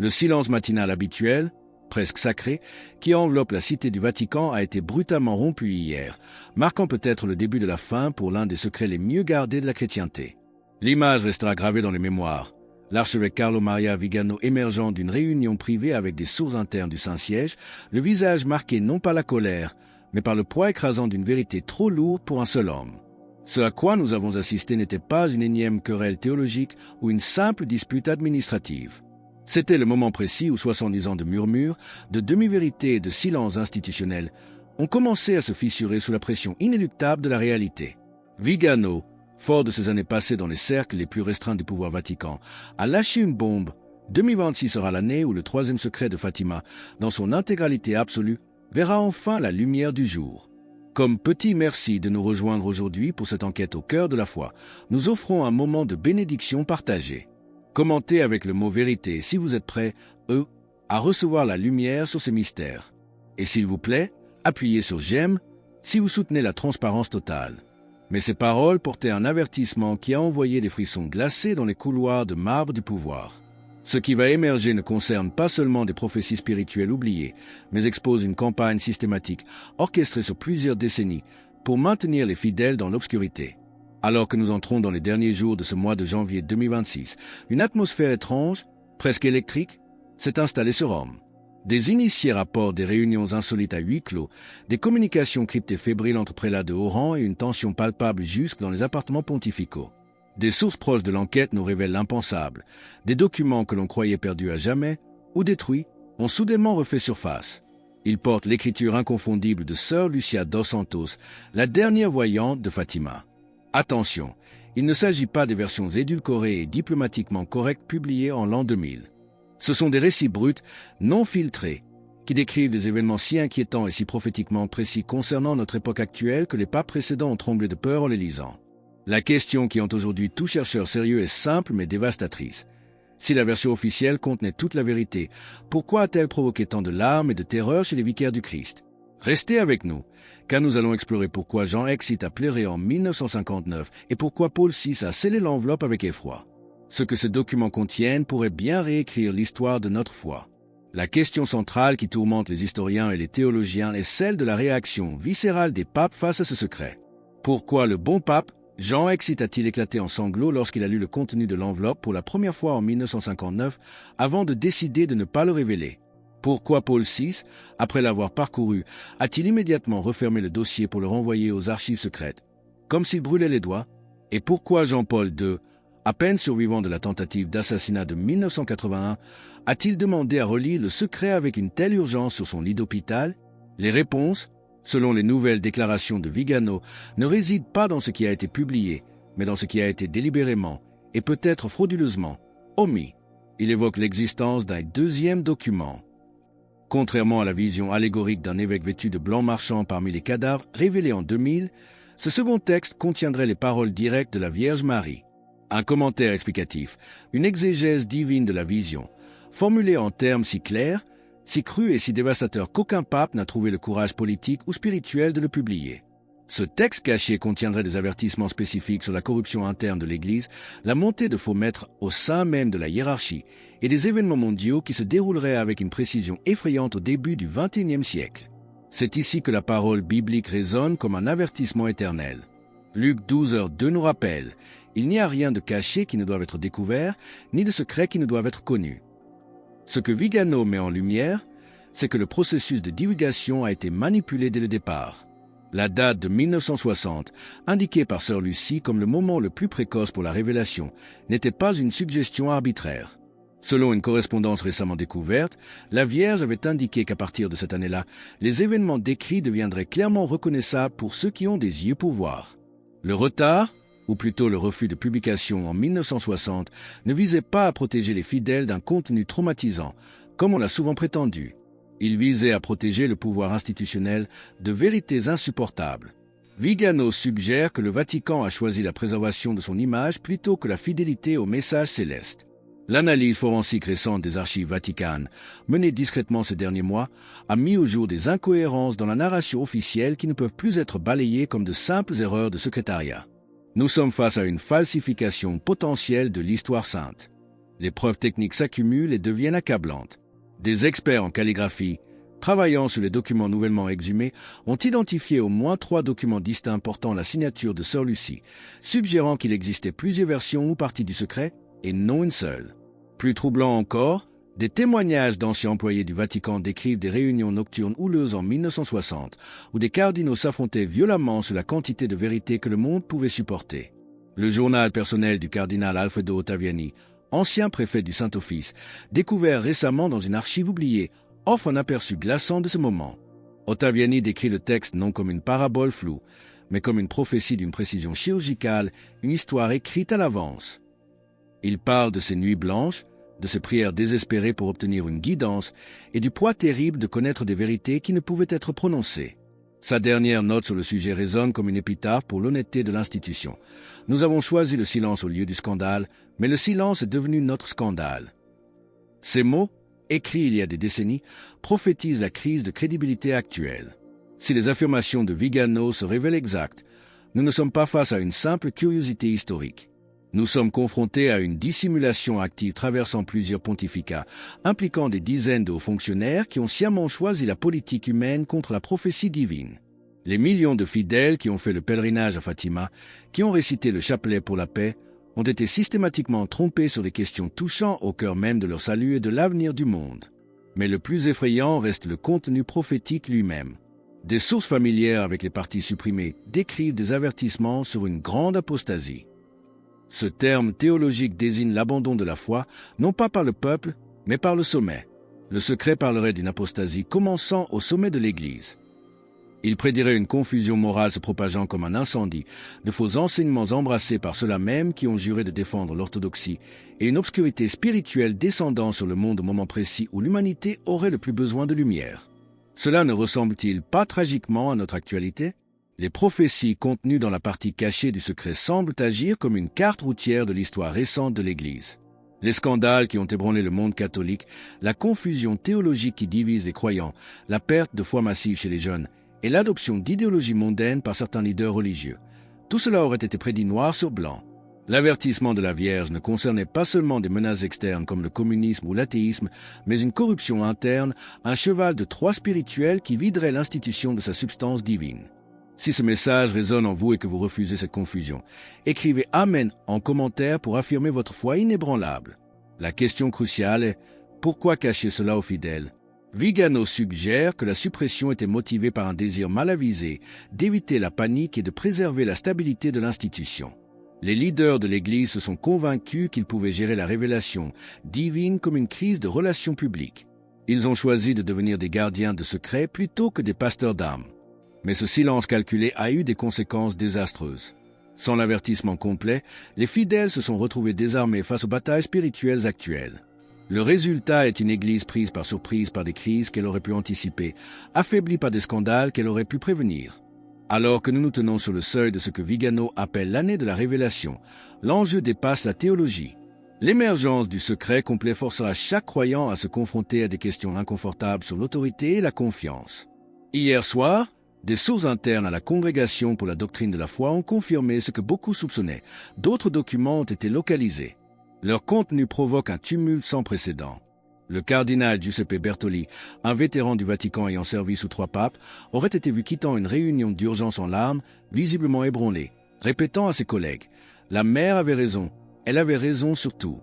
Le silence matinal habituel, presque sacré, qui enveloppe la cité du Vatican a été brutalement rompu hier, marquant peut-être le début de la fin pour l'un des secrets les mieux gardés de la chrétienté. L'image restera gravée dans les mémoires. L'archevêque Carlo Maria Vigano émergeant d'une réunion privée avec des sources internes du Saint-Siège, le visage marqué non par la colère, mais par le poids écrasant d'une vérité trop lourde pour un seul homme. Ce à quoi nous avons assisté n'était pas une énième querelle théologique ou une simple dispute administrative. C'était le moment précis où 70 ans de murmures, de demi-vérités et de silence institutionnel ont commencé à se fissurer sous la pression inéluctable de la réalité. Vigano, fort de ses années passées dans les cercles les plus restreints du pouvoir Vatican, a lâché une bombe. 2026 sera l'année où le troisième secret de Fatima, dans son intégralité absolue, verra enfin la lumière du jour. Comme petit merci de nous rejoindre aujourd'hui pour cette enquête au cœur de la foi, nous offrons un moment de bénédiction partagée. Commentez avec le mot vérité si vous êtes prêts, à recevoir la lumière sur ces mystères. Et s'il vous plaît, appuyez sur j'aime si vous soutenez la transparence totale. Mais ces paroles portaient un avertissement qui a envoyé des frissons glacés dans les couloirs de marbre du pouvoir. Ce qui va émerger ne concerne pas seulement des prophéties spirituelles oubliées, mais expose une campagne systématique, orchestrée sur plusieurs décennies, pour maintenir les fidèles dans l'obscurité. Alors que nous entrons dans les derniers jours de ce mois de janvier 2026, une atmosphère étrange, presque électrique, s'est installée sur Rome. Des initiés rapportent des réunions insolites à huis clos, des communications cryptées fébriles entre prélats de haut rang et une tension palpable jusque dans les appartements pontificaux. Des sources proches de l'enquête nous révèlent l'impensable. Des documents que l'on croyait perdus à jamais, ou détruits, ont soudainement refait surface. Ils portent l'écriture inconfondible de Sœur Lucia dos Santos, la dernière voyante de Fatima. Attention, il ne s'agit pas des versions édulcorées et diplomatiquement correctes publiées en l'an 2000. Ce sont des récits bruts, non filtrés, qui décrivent des événements si inquiétants et si prophétiquement précis concernant notre époque actuelle que les papes précédents ont tremblé de peur en les lisant. La question qui hante aujourd'hui tout chercheur sérieux est simple mais dévastatrice. Si la version officielle contenait toute la vérité, pourquoi a-t-elle provoqué tant de larmes et de terreur chez les vicaires du Christ? Restez avec nous, car nous allons explorer pourquoi Jean excite a pleuré en 1959 et pourquoi Paul VI a scellé l'enveloppe avec effroi. Ce que ces documents contiennent pourrait bien réécrire l'histoire de notre foi. La question centrale qui tourmente les historiens et les théologiens est celle de la réaction viscérale des papes face à ce secret. Pourquoi le bon pape Jean excite a-t-il éclaté en sanglots lorsqu'il a lu le contenu de l'enveloppe pour la première fois en 1959 avant de décider de ne pas le révéler? Pourquoi Paul VI, après l'avoir parcouru, a-t-il immédiatement refermé le dossier pour le renvoyer aux archives secrètes, comme s'il brûlait les doigts? Et pourquoi Jean-Paul II, à peine survivant de la tentative d'assassinat de 1981, a-t-il demandé à relire le secret avec une telle urgence sur son lit d'hôpital? Les réponses, selon les nouvelles déclarations de Vigano, ne résident pas dans ce qui a été publié, mais dans ce qui a été délibérément, et peut-être frauduleusement, omis. Il évoque l'existence d'un deuxième document. Contrairement à la vision allégorique d'un évêque vêtu de blanc marchant parmi les cadavres révélé en 2000, ce second texte contiendrait les paroles directes de la Vierge Marie. Un commentaire explicatif, une exégèse divine de la vision, formulée en termes si clairs, si crus et si dévastateurs qu'aucun pape n'a trouvé le courage politique ou spirituel de le publier. Ce texte caché contiendrait des avertissements spécifiques sur la corruption interne de l'Église, la montée de faux maîtres au sein même de la hiérarchie et des événements mondiaux qui se dérouleraient avec une précision effrayante au début du XXIe siècle. C'est ici que la parole biblique résonne comme un avertissement éternel. Luc 12h2 nous rappelle « Il n'y a rien de caché qui ne doive être découvert, ni de secret qui ne doive être connu ». Ce que Vigano met en lumière, c'est que le processus de divulgation a été manipulé dès le départ. La date de 1960, indiquée par Sœur Lucie comme le moment le plus précoce pour la révélation, n'était pas une suggestion arbitraire. Selon une correspondance récemment découverte, la Vierge avait indiqué qu'à partir de cette année-là, les événements décrits deviendraient clairement reconnaissables pour ceux qui ont des yeux pour voir. Le retard, ou plutôt le refus de publication en 1960, ne visait pas à protéger les fidèles d'un contenu traumatisant, comme on l'a souvent prétendu. Il visait à protéger le pouvoir institutionnel de vérités insupportables. Vigano suggère que le Vatican a choisi la préservation de son image plutôt que la fidélité au message céleste. L'analyse forensique récente des archives vaticanes, menée discrètement ces derniers mois, a mis au jour des incohérences dans la narration officielle qui ne peuvent plus être balayées comme de simples erreurs de secrétariat. Nous sommes face à une falsification potentielle de l'histoire sainte. Les preuves techniques s'accumulent et deviennent accablantes. Des experts en calligraphie, travaillant sur les documents nouvellement exhumés, ont identifié au moins 3 documents distincts portant la signature de Sœur Lucie, suggérant qu'il existait plusieurs versions ou parties du secret, et non une seule. Plus troublant encore, des témoignages d'anciens employés du Vatican décrivent des réunions nocturnes houleuses en 1960, où des cardinaux s'affrontaient violemment sur la quantité de vérité que le monde pouvait supporter. Le journal personnel du cardinal Alfredo Ottaviani, ancien préfet du Saint-Office, découvert récemment dans une archive oubliée, offre un aperçu glaçant de ce moment. Ottaviani décrit le texte non comme une parabole floue, mais comme une prophétie d'une précision chirurgicale, une histoire écrite à l'avance. Il parle de ses nuits blanches, de ses prières désespérées pour obtenir une guidance et du poids terrible de connaître des vérités qui ne pouvaient être prononcées. Sa dernière note sur le sujet résonne comme une épitaphe pour l'honnêteté de l'institution. Nous avons choisi le silence au lieu du scandale, mais le silence est devenu notre scandale. Ces mots, écrits il y a des décennies, prophétisent la crise de crédibilité actuelle. Si les affirmations de Vigano se révèlent exactes, nous ne sommes pas face à une simple curiosité historique. Nous sommes confrontés à une dissimulation active traversant plusieurs pontificats, impliquant des dizaines de hauts fonctionnaires qui ont sciemment choisi la politique humaine contre la prophétie divine. Les millions de fidèles qui ont fait le pèlerinage à Fatima, qui ont récité le chapelet pour la paix, ont été systématiquement trompés sur des questions touchant au cœur même de leur salut et de l'avenir du monde. Mais le plus effrayant reste le contenu prophétique lui-même. Des sources familières avec les parties supprimées décrivent des avertissements sur une grande apostasie. Ce terme théologique désigne l'abandon de la foi, non pas par le peuple, mais par le sommet. Le secret parlerait d'une apostasie commençant au sommet de l'Église. Il prédirait une confusion morale se propageant comme un incendie, de faux enseignements embrassés par ceux-là même qui ont juré de défendre l'orthodoxie, et une obscurité spirituelle descendant sur le monde au moment précis où l'humanité aurait le plus besoin de lumière. Cela ne ressemble-t-il pas tragiquement à notre actualité ? Les prophéties contenues dans la partie cachée du secret semblent agir comme une carte routière de l'histoire récente de l'Église. Les scandales qui ont ébranlé le monde catholique, la confusion théologique qui divise les croyants, la perte de foi massive chez les jeunes et l'adoption d'idéologies mondaines par certains leaders religieux. Tout cela aurait été prédit noir sur blanc. L'avertissement de la Vierge ne concernait pas seulement des menaces externes comme le communisme ou l'athéisme, mais une corruption interne, un cheval de Troie spirituel qui viderait l'institution de sa substance divine. Si ce message résonne en vous et que vous refusez cette confusion, écrivez « Amen » en commentaire pour affirmer votre foi inébranlable. La question cruciale est « Pourquoi cacher cela aux fidèles ?» Vigano suggère que la suppression était motivée par un désir mal avisé d'éviter la panique et de préserver la stabilité de l'institution. Les leaders de l'Église se sont convaincus qu'ils pouvaient gérer la révélation divine comme une crise de relations publiques. Ils ont choisi de devenir des gardiens de secrets plutôt que des pasteurs d'âmes. Mais ce silence calculé a eu des conséquences désastreuses. Sans l'avertissement complet, les fidèles se sont retrouvés désarmés face aux batailles spirituelles actuelles. Le résultat est une Église prise par surprise par des crises qu'elle aurait pu anticiper, affaiblie par des scandales qu'elle aurait pu prévenir. Alors que nous nous tenons sur le seuil de ce que Vigano appelle l'année de la révélation, l'enjeu dépasse la théologie. L'émergence du secret complet forcera chaque croyant à se confronter à des questions inconfortables sur l'autorité et la confiance. Hier soir, des sources internes à la Congrégation pour la doctrine de la foi ont confirmé ce que beaucoup soupçonnaient. D'autres documents ont été localisés. Leur contenu provoque un tumulte sans précédent. Le cardinal Giuseppe Bertoli, un vétéran du Vatican ayant servi sous 3 papes, aurait été vu quittant une réunion d'urgence en larmes, visiblement ébranlé, répétant à ses collègues « La mère avait raison, elle avait raison sur tout ».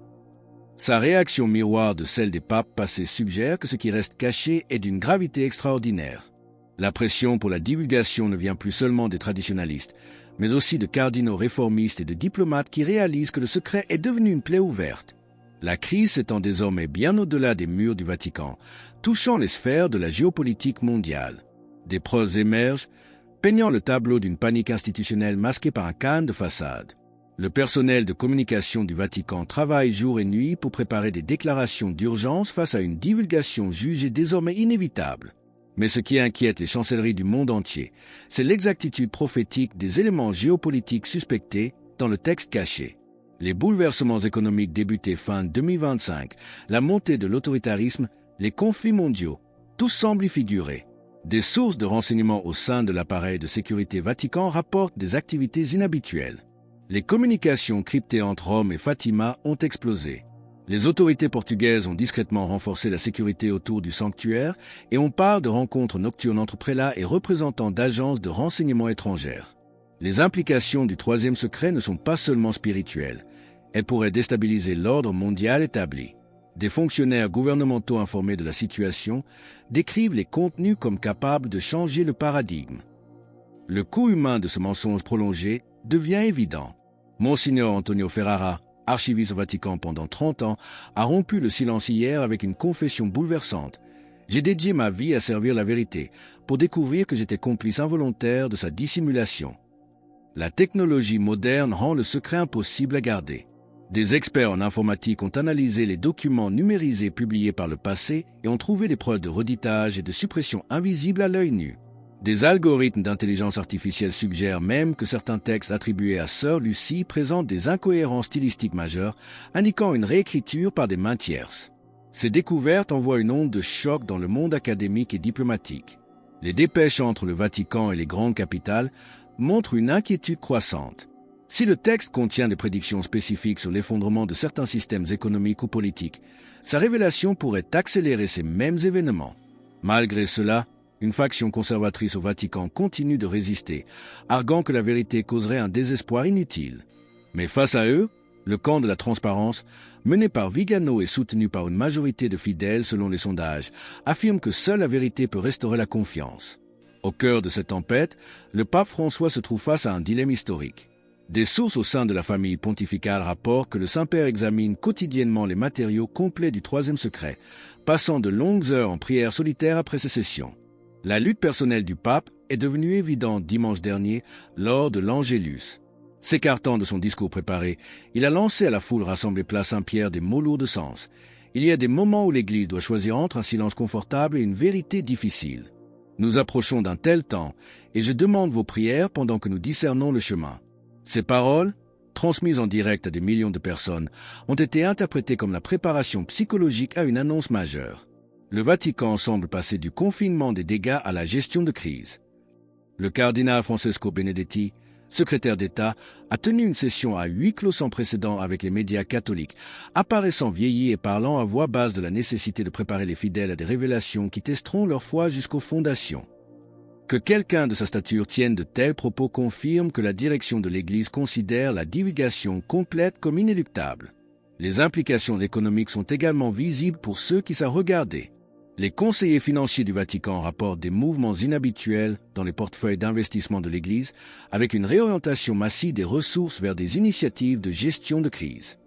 Sa réaction miroir de celle des papes passés suggère que ce qui reste caché est d'une gravité extraordinaire. La pression pour la divulgation ne vient plus seulement des traditionalistes, mais aussi de cardinaux réformistes et de diplomates qui réalisent que le secret est devenu une plaie ouverte. La crise s'étend désormais bien au-delà des murs du Vatican, touchant les sphères de la géopolitique mondiale. Des preuves émergent, peignant le tableau d'une panique institutionnelle masquée par un calme de façade. Le personnel de communication du Vatican travaille jour et nuit pour préparer des déclarations d'urgence face à une divulgation jugée désormais inévitable. Mais ce qui inquiète les chancelleries du monde entier, c'est l'exactitude prophétique des éléments géopolitiques suspectés dans le texte caché. Les bouleversements économiques débutés fin 2025, la montée de l'autoritarisme, les conflits mondiaux, tout semble y figurer. Des sources de renseignements au sein de l'appareil de sécurité Vatican rapportent des activités inhabituelles. Les communications cryptées entre Rome et Fatima ont explosé. Les autorités portugaises ont discrètement renforcé la sécurité autour du sanctuaire et on parle de rencontres nocturnes entre prélats et représentants d'agences de renseignement étrangères. Les implications du troisième secret ne sont pas seulement spirituelles. Elles pourraient déstabiliser l'ordre mondial établi. Des fonctionnaires gouvernementaux informés de la situation décrivent les contenus comme capables de changer le paradigme. Le coût humain de ce mensonge prolongé devient évident. Monseigneur Antonio Ferrara, archiviste au Vatican pendant 30 ans, a rompu le silence hier avec une confession bouleversante. J'ai dédié ma vie à servir la vérité, pour découvrir que j'étais complice involontaire de sa dissimulation. La technologie moderne rend le secret impossible à garder. Des experts en informatique ont analysé les documents numérisés publiés par le passé et ont trouvé des preuves de reditage et de suppression invisibles à l'œil nu. Des algorithmes d'intelligence artificielle suggèrent même que certains textes attribués à Sœur Lucie présentent des incohérences stylistiques majeures, indiquant une réécriture par des mains tierces. Ces découvertes envoient une onde de choc dans le monde académique et diplomatique. Les dépêches entre le Vatican et les grandes capitales montrent une inquiétude croissante. Si le texte contient des prédictions spécifiques sur l'effondrement de certains systèmes économiques ou politiques, sa révélation pourrait accélérer ces mêmes événements. Malgré cela, une faction conservatrice au Vatican continue de résister, arguant que la vérité causerait un désespoir inutile. Mais face à eux, le camp de la transparence, mené par Vigano et soutenu par une majorité de fidèles selon les sondages, affirme que seule la vérité peut restaurer la confiance. Au cœur de cette tempête, le pape François se trouve face à un dilemme historique. Des sources au sein de la famille pontificale rapportent que le Saint-Père examine quotidiennement les matériaux complets du troisième secret, passant de longues heures en prière solitaire après ses sessions. La lutte personnelle du pape est devenue évidente dimanche dernier lors de l'Angélus. S'écartant de son discours préparé, il a lancé à la foule rassemblée place Saint-Pierre des mots lourds de sens. Il y a des moments où l'Église doit choisir entre un silence confortable et une vérité difficile. Nous approchons d'un tel temps, et je demande vos prières pendant que nous discernons le chemin. Ces paroles, transmises en direct à des millions de personnes, ont été interprétées comme la préparation psychologique à une annonce majeure. Le Vatican semble passer du confinement des dégâts à la gestion de crise. Le cardinal Francesco Benedetti, secrétaire d'État, a tenu une session à huis clos sans précédent avec les médias catholiques, apparaissant vieilli et parlant à voix basse de la nécessité de préparer les fidèles à des révélations qui testeront leur foi jusqu'aux fondations. Que quelqu'un de sa stature tienne de tels propos confirme que la direction de l'Église considère la divulgation complète comme inéluctable. Les implications économiques sont également visibles pour ceux qui savent regarder. Les conseillers financiers du Vatican rapportent des mouvements inhabituels dans les portefeuilles d'investissement de l'Église, avec une réorientation massive des ressources vers des initiatives de gestion de crise.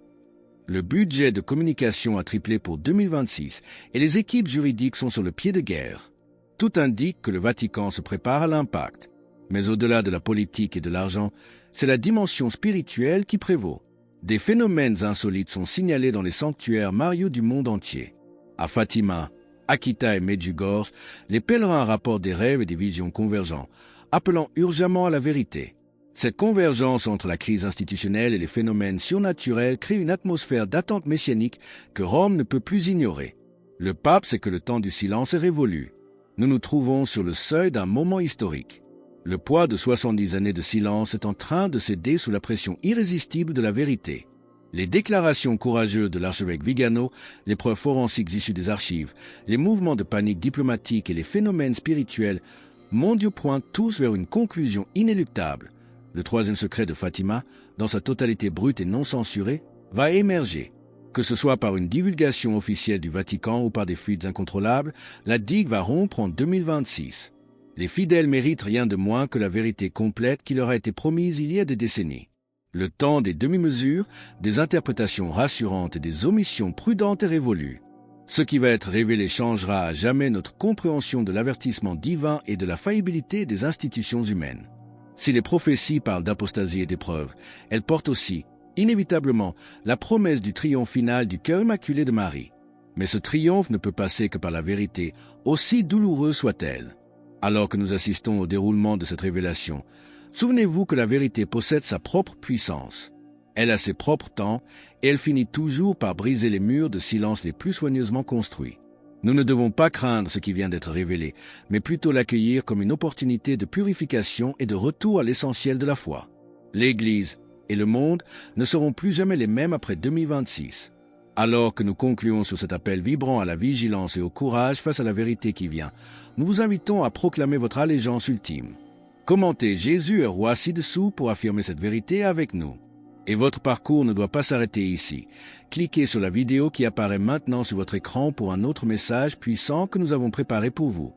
Le budget de communication a triplé pour 2026 et les équipes juridiques sont sur le pied de guerre. Tout indique que le Vatican se prépare à l'impact. Mais au-delà de la politique et de l'argent, c'est la dimension spirituelle qui prévaut. Des phénomènes insolites sont signalés dans les sanctuaires mariaux du monde entier. À Fatima, Akita et Medjugorje, les pèlerins rapportent des rêves et des visions convergents, appelant urgemment à la vérité. Cette convergence entre la crise institutionnelle et les phénomènes surnaturels crée une atmosphère d'attente messianique que Rome ne peut plus ignorer. Le pape sait que le temps du silence est révolu. Nous nous trouvons sur le seuil d'un moment historique. Le poids de 70 années de silence est en train de céder sous la pression irrésistible de la vérité. Les déclarations courageuses de l'archevêque Vigano, les preuves forensiques issues des archives, les mouvements de panique diplomatique et les phénomènes spirituels mondiaux pointent tous vers une conclusion inéluctable. Le troisième secret de Fatima, dans sa totalité brute et non censurée, va émerger. Que ce soit par une divulgation officielle du Vatican ou par des fuites incontrôlables, la digue va rompre en 2026. Les fidèles méritent rien de moins que la vérité complète qui leur a été promise il y a des décennies. Le temps des demi-mesures, des interprétations rassurantes et des omissions prudentes est révolu. Ce qui va être révélé changera à jamais notre compréhension de l'avertissement divin et de la faillibilité des institutions humaines. Si les prophéties parlent d'apostasie et d'épreuve, elles portent aussi, inévitablement, la promesse du triomphe final du cœur immaculé de Marie. Mais ce triomphe ne peut passer que par la vérité, aussi douloureuse soit-elle. Alors que nous assistons au déroulement de cette révélation, souvenez-vous que la vérité possède sa propre puissance. Elle a ses propres temps et elle finit toujours par briser les murs de silence les plus soigneusement construits. Nous ne devons pas craindre ce qui vient d'être révélé, mais plutôt l'accueillir comme une opportunité de purification et de retour à l'essentiel de la foi. L'Église et le monde ne seront plus jamais les mêmes après 2026. Alors que nous concluons sur cet appel vibrant à la vigilance et au courage face à la vérité qui vient, nous vous invitons à proclamer votre allégeance ultime. Commentez Jésus est roi ci-dessous pour affirmer cette vérité avec nous. Et votre parcours ne doit pas s'arrêter ici. Cliquez sur la vidéo qui apparaît maintenant sur votre écran pour un autre message puissant que nous avons préparé pour vous.